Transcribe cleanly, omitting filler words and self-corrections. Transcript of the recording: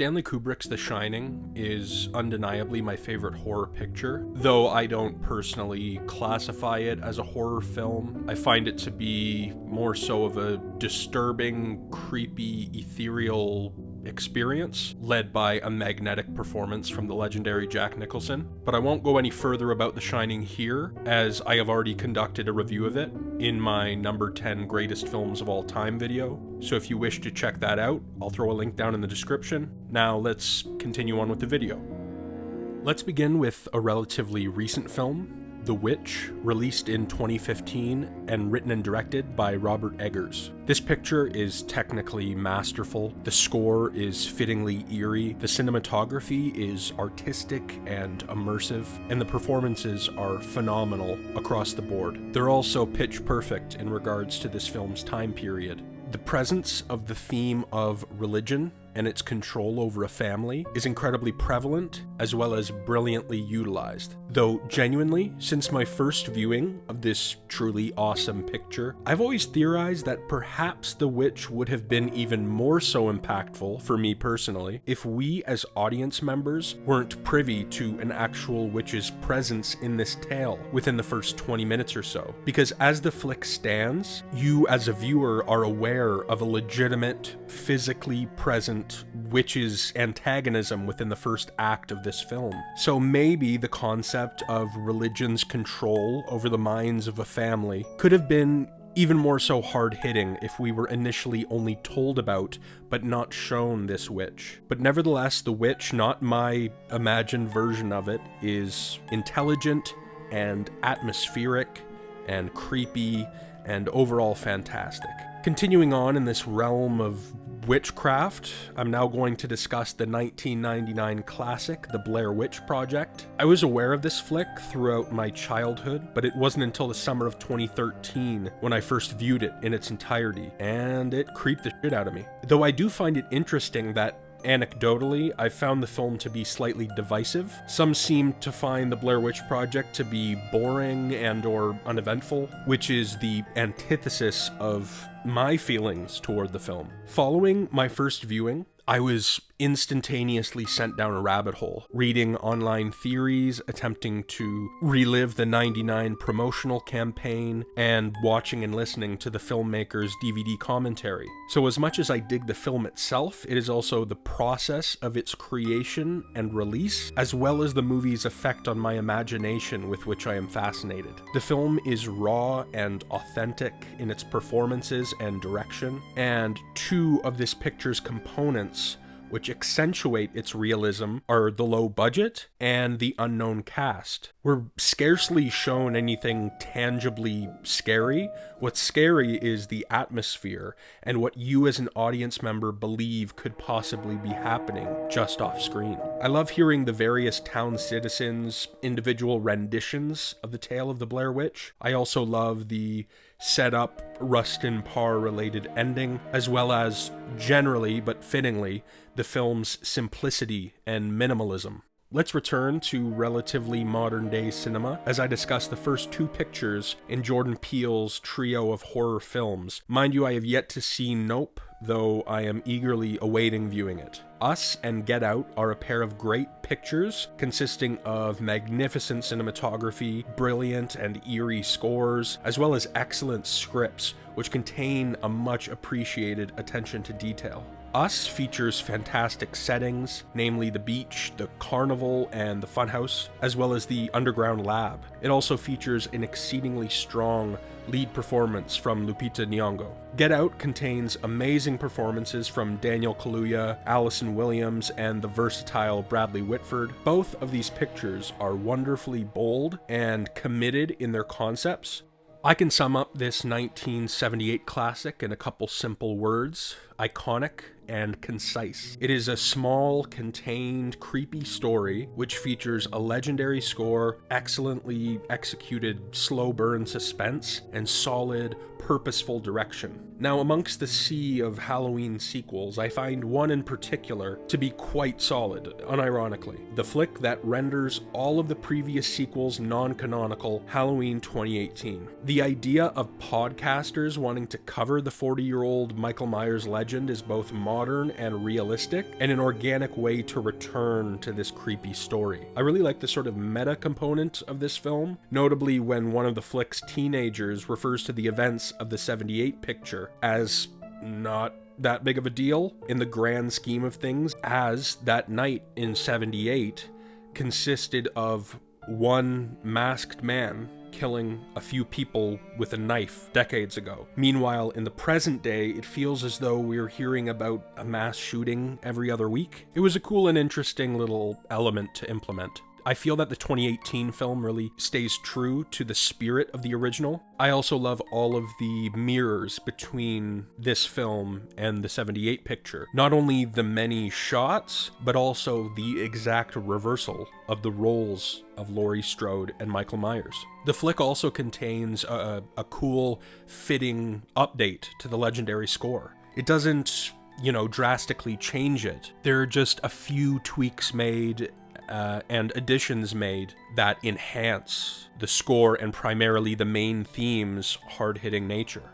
Stanley Kubrick's The Shining is undeniably my favorite horror picture, though I don't personally classify it as a horror film. I find it to be more so of a disturbing, creepy, ethereal experience led by a magnetic performance from the legendary Jack Nicholson. But I won't go any further about The Shining here, as I have already conducted a review of it in my number 10 greatest films of all time video. So if you wish to check that out, I'll throw a link down in the description. Now let's continue on with the video. Let's begin with a relatively recent film, The Witch, released in 2015 and written and directed by Robert Eggers. This picture is technically masterful, the score is fittingly eerie, the cinematography is artistic and immersive, and the performances are phenomenal across the board. They're also pitch perfect in regards to this film's time period. The presence of the theme of religion and its control over a family is incredibly prevalent, as well as brilliantly utilized. Though genuinely, since my first viewing of this truly awesome picture, I've always theorized that perhaps The Witch would have been even more so impactful for me personally if we as audience members weren't privy to an actual witch's presence in this tale within the first 20 minutes or so. Because as the flick stands, you as a viewer are aware of a legitimate, physically present witch's antagonism within the first act of this film. So maybe the concept of religion's control over the minds of a family could have been even more so hard-hitting if we were initially only told about but not shown this witch. But nevertheless, the witch, not my imagined version of it, is intelligent and atmospheric and creepy and overall fantastic. Continuing on in this realm of witchcraft, I'm now going to discuss the 1999 classic, The Blair Witch Project. I was aware of this flick throughout my childhood, but it wasn't until the summer of 2013 when I first viewed it in its entirety, and it creeped the shit out of me. Though I do find it interesting that anecdotally, I found the film to be slightly divisive. Some seem to find The Blair Witch Project to be boring and or uneventful, which is the antithesis of my feelings toward the film. Following my first viewing, I was instantaneously sent down a rabbit hole, reading online theories, attempting to relive the 99 promotional campaign, and watching and listening to the filmmaker's DVD commentary. So as much as I dig the film itself, it is also the process of its creation and release, as well as the movie's effect on my imagination with which I am fascinated. The film is raw and authentic in its performances and direction, and two of this picture's components which accentuate its realism are the low budget and the unknown cast. We're scarcely shown anything tangibly scary. What's scary is the atmosphere and what you as an audience member believe could possibly be happening just off screen. I love hearing the various town citizens' individual renditions of the tale of the Blair Witch. I also love the set-up Rustin Parr related ending, as well as, generally but fittingly, the film's simplicity and minimalism. Let's return to relatively modern-day cinema as I discuss the first two pictures in Jordan Peele's trio of horror films. Mind you, I have yet to see Nope, though I am eagerly awaiting viewing it. Us and Get Out are a pair of great pictures consisting of magnificent cinematography, brilliant and eerie scores, as well as excellent scripts, which contain a much appreciated attention to detail. Us features fantastic settings, namely the beach, the carnival, and the funhouse, as well as the underground lab. It also features an exceedingly strong lead performance from Lupita Nyong'o. Get Out contains amazing performances from Daniel Kaluuya, Allison Williams, and the versatile Bradley Whitford. Both of these pictures are wonderfully bold and committed in their concepts. I can sum up this 1978 classic in a couple simple words: iconic and concise. It is a small, contained, creepy story which features a legendary score, excellently executed slow burn suspense, and solid, purposeful direction. Now, amongst the sea of Halloween sequels, I find one in particular to be quite solid, unironically. The flick that renders all of the previous sequels non-canonical, Halloween 2018. The idea of podcasters wanting to cover the 40-year-old Michael Myers legend is both modern modern and realistic, and an organic way to return to this creepy story. I really like the sort of meta component of this film, notably when one of the flick's teenagers refers to the events of the 78 picture as not that big of a deal in the grand scheme of things, as that night in 78 consisted of one masked man killing a few people with a knife decades ago. Meanwhile, in the present day, it feels as though we're hearing about a mass shooting every other week. It was a cool and interesting little element to implement. I feel that the 2018 film really stays true to the spirit of the original. I also love all of the mirrors between this film and the 78 picture. Not only the many shots, but also the exact reversal of the roles of Laurie Strode and Michael Myers. The flick also contains a cool, fitting update to the legendary score. It doesn't, drastically change it. There are just a few tweaks made and additions made that enhance the score and primarily the main theme's hard-hitting nature.